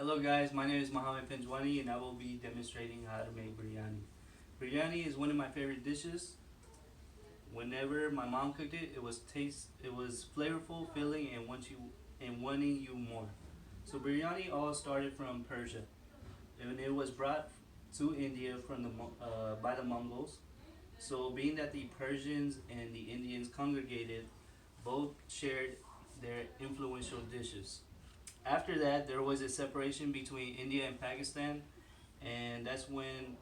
Hello guys, my name is Mohammed Pinjwani and I will be demonstrating how to make biryani. Biryani is one of my favorite dishes. Whenever my mom cooked it, it was flavorful, filling, and wanting you more. So biryani all started from Persia, and it was brought to India by the Mongols. So being that the Persians and the Indians congregated, both shared their influential dishes. After that, there was a separation between India and Pakistan, and that's when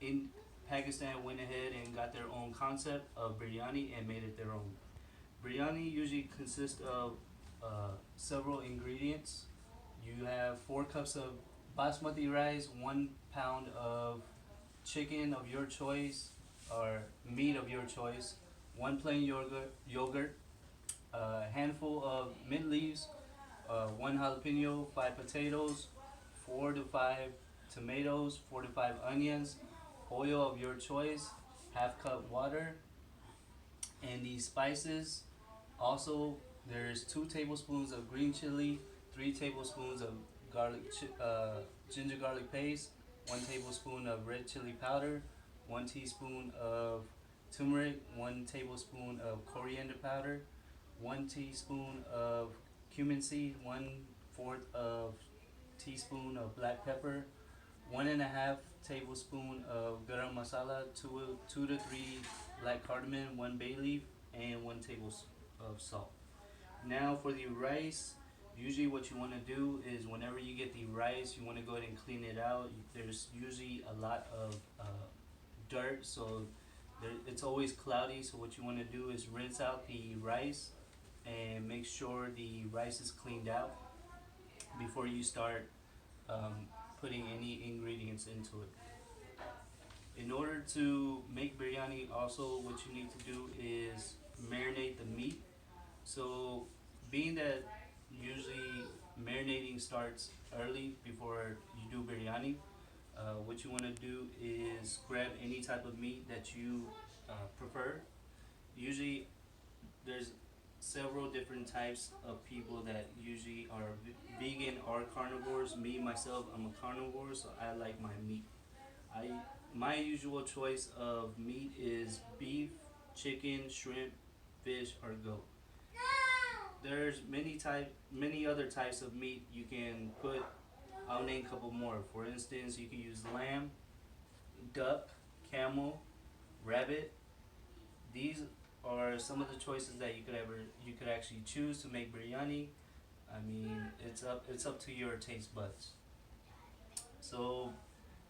in Pakistan went ahead and got their own concept of biryani and made it their own. Biryani usually consists of several ingredients. You have 4 cups of basmati rice, 1 pound of chicken of your choice or meat of your choice, one plain yogurt, a handful of mint leaves, 1 jalapeno, 5 potatoes, 4 to 5 tomatoes, 4 to 5 onions, oil of your choice, half cup water, and these spices. Also, there's 2 tablespoons of green chili, 3 tablespoons of ginger garlic paste, 1 tablespoon of red chili powder, 1 teaspoon of turmeric, 1 tablespoon of coriander powder, 1 teaspoon of cumin seed, 1/4 of teaspoon of black pepper, 1.5 tablespoon of garam masala, 2 to 3 black cardamom, 1 bay leaf, and 1 tablespoon of salt. Now for the rice, usually what you want to do is whenever you get the rice, you want to go ahead and clean it out. There's usually a lot of dirt, so it's always cloudy. So what you want to do is rinse out the rice and make sure the rice is cleaned out before you start putting any ingredients into it. In order to make biryani, also what you need to do is marinate the meat. So, being that usually marinating starts early before you do biryani, what you want to do is grab any type of meat that you prefer. Usually, there's several different types of people that usually are vegan or carnivores. Me myself, I'm a carnivore, so I like my meat. I My usual choice of meat is beef, chicken, shrimp, fish, or goat. There's many other types of meat you can put. I'll name a couple more. For instance, you can use lamb, duck, camel, rabbit. These are some of the choices that you could actually choose to make biryani. I mean, it's up to your taste buds. So,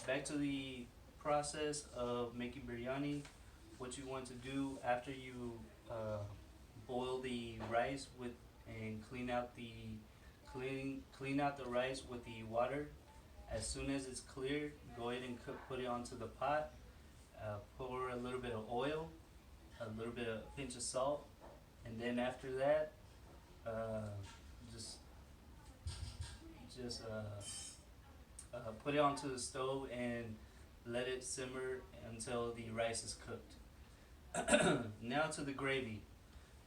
back to the process of making biryani. What you want to do after you uh, boil the rice with and clean out the rice with the water. As soon as it's clear, go ahead and put it onto the pot. Pour a little bit of oil, a little bit of pinch of salt, and then after that, uh, just just put it onto the stove and let it simmer until the rice is cooked. Now to the gravy.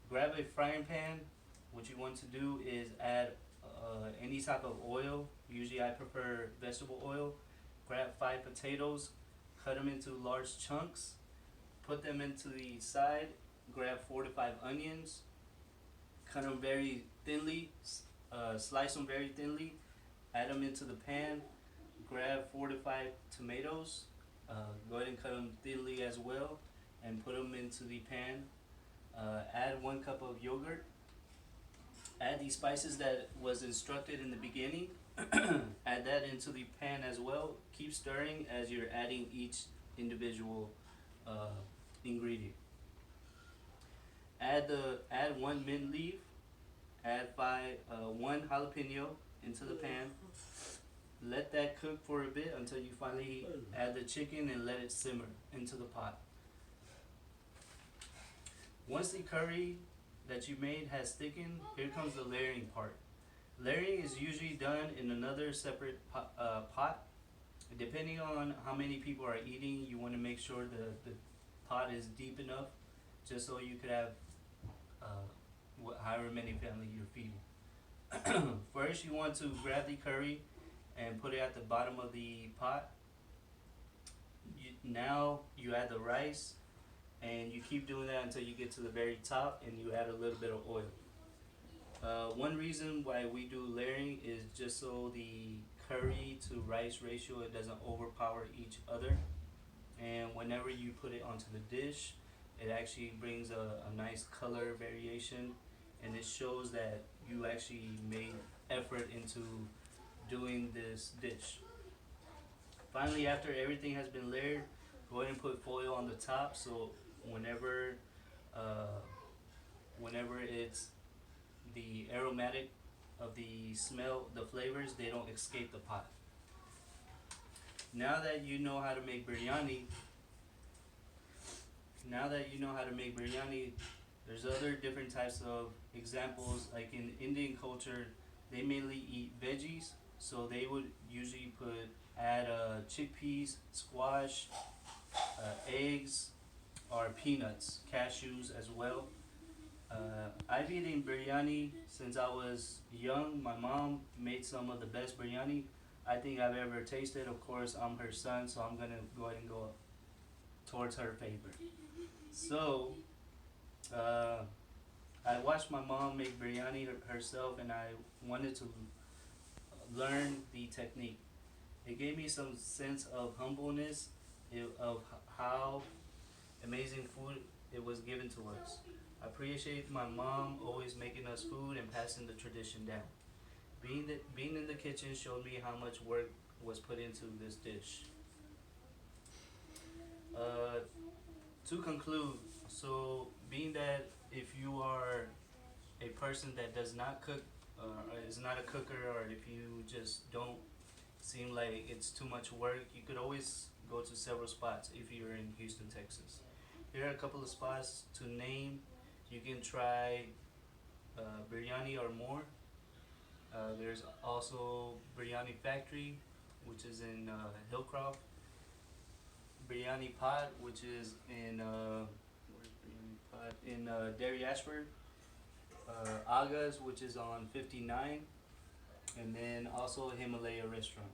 Grab a frying pan. What you want to do is add any type of oil. Usually I prefer vegetable oil. Grab 5 potatoes, cut them into large chunks, put them into the side. Grab 4 to 5 onions, cut them very thinly, slice them very thinly, add them into the pan. Grab 4 to 5 tomatoes, go ahead and cut them thinly as well, and put them into the pan. Add 1 cup of yogurt. Add the spices that was instructed in the beginning. Add that into the pan as well. Keep stirring as you're adding each individual uh, ingredient. Add 1 mint leaf. Add 1 jalapeno into the pan. Let that cook for a bit until you finally add the chicken and let it simmer into the pot. Once the curry that you made has thickened, here comes the layering part. Layering is usually done in another separate pot. Depending on how many people are eating, you want to make sure the pot is deep enough just so you could have however many family you're feeding. First, you want to grab the curry and put it at the bottom of the pot. Now you add the rice, and you keep doing that until you get to the very top, and you add a little bit of oil. One reason why we do layering is just so the curry to rice ratio it doesn't overpower each other, and whenever you put it onto the dish, it actually brings a nice color variation, and it shows that you actually made effort into doing this dish. Finally, after everything has been layered, go ahead and put foil on the top so whenever uh, whenever it's the aromatic of the smell, the flavors, they don't escape the pot. Now that you know how to make biryani, now that you know how to make biryani, there's other different types of examples. Like in Indian culture, they mainly eat veggies, so they would usually add chickpeas, squash, eggs, or peanuts, cashews as well. I've eaten biryani since I was young. My mom made some of the best biryani I think I've ever tasted. Of course, I'm her son, so I'm gonna go ahead and go towards her favor. So, uh, I watched my mom make biryani herself, and I wanted to learn the technique. It gave me some sense of humbleness of how amazing food it was given to us. I appreciate my mom always making us food and passing the tradition down. Being in the kitchen showed me how much work was put into this dish. Uh, to conclude, so being that if you are a person that does not cook, or is not a cooker, or if you just don't seem like it's too much work, you could always go to several spots if you're in Houston, Texas. Here are a couple of spots to name. You can try Biryani or more. There's also Biryani Factory, which is in Hillcroft. Biryani Pot, which is in where's Biryani Pot in Derry Ashford. Aga's, which is on 59, and then also Himalaya Restaurant.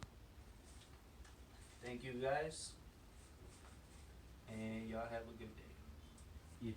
Thank you guys, and y'all have a good day.